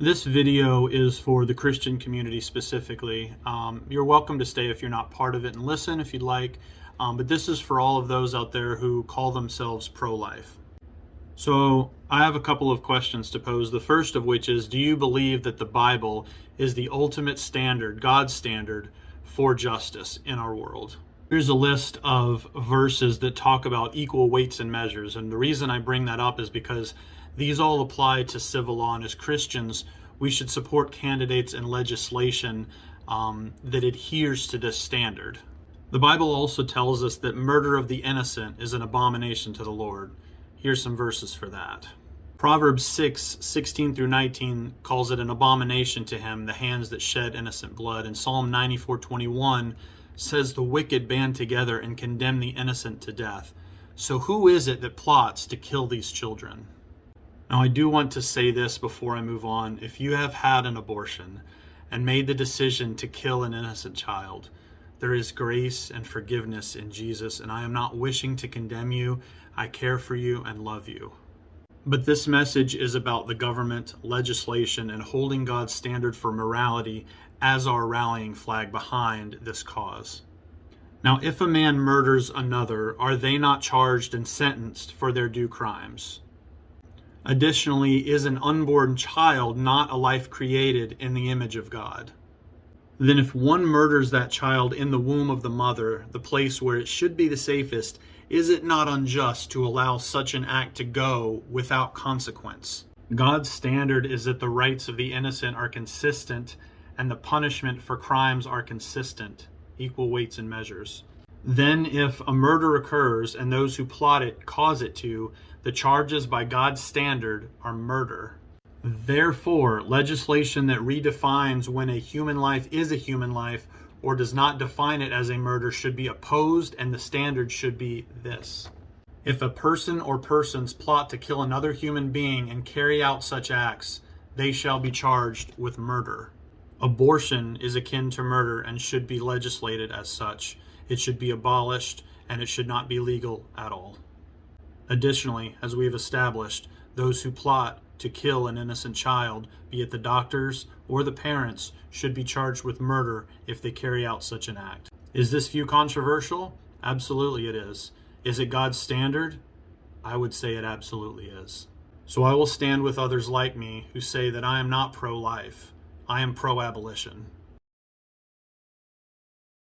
This video is for the Christian community specifically. You're welcome to stay if you're not part of it and listen if you'd like, but this is for all of those out there who call themselves pro-life. So I have a couple of questions to pose, the first of which is, do you believe that the Bible is the ultimate standard, God's standard, for justice in our world? Here's a list of verses that talk about equal weights and measures, and the reason I bring that up is because these all apply to civil law, and as Christians, we should support candidates and legislation that adheres to this standard. The Bible also tells us that murder of the innocent is an abomination to the Lord. Here's some verses for that. Proverbs 6:16 through 19 calls it an abomination to him, the hands that shed innocent blood. And Psalm 94:21 says the wicked band together and condemn the innocent to death. So who is it that plots to kill these children? Now, I do want to say this before I move on. If you have had an abortion and made the decision to kill an innocent child, there is grace and forgiveness in Jesus, and I am not wishing to condemn you. I care for you and love you. But this message is about the government, legislation, and holding God's standard for morality as our rallying flag behind this cause. Now, if a man murders another, are they not charged and sentenced for their due crimes? Additionally, is an unborn child not a life created in the image of God? Then if one murders that child in the womb of the mother, the place where it should be the safest, is it not unjust to allow such an act to go without consequence? God's standard is that the rights of the innocent are consistent and the punishment for crimes are consistent, equal weights and measures. Then if a murder occurs and those who plot it cause it to, the charges by God's standard are murder. Therefore, legislation that redefines when a human life is a human life or does not define it as a murder should be opposed, and the standard should be this. If a person or persons plot to kill another human being and carry out such acts, they shall be charged with murder. Abortion is akin to murder and should be legislated as such. It should be abolished, and it should not be legal at all. Additionally, as we have established, those who plot to kill an innocent child, be it the doctors or the parents, should be charged with murder if they carry out such an act. Is this view controversial? Absolutely it is. Is it God's standard? I would say it absolutely is. So I will stand with others like me who say that I am not pro-life. I am pro-abolition.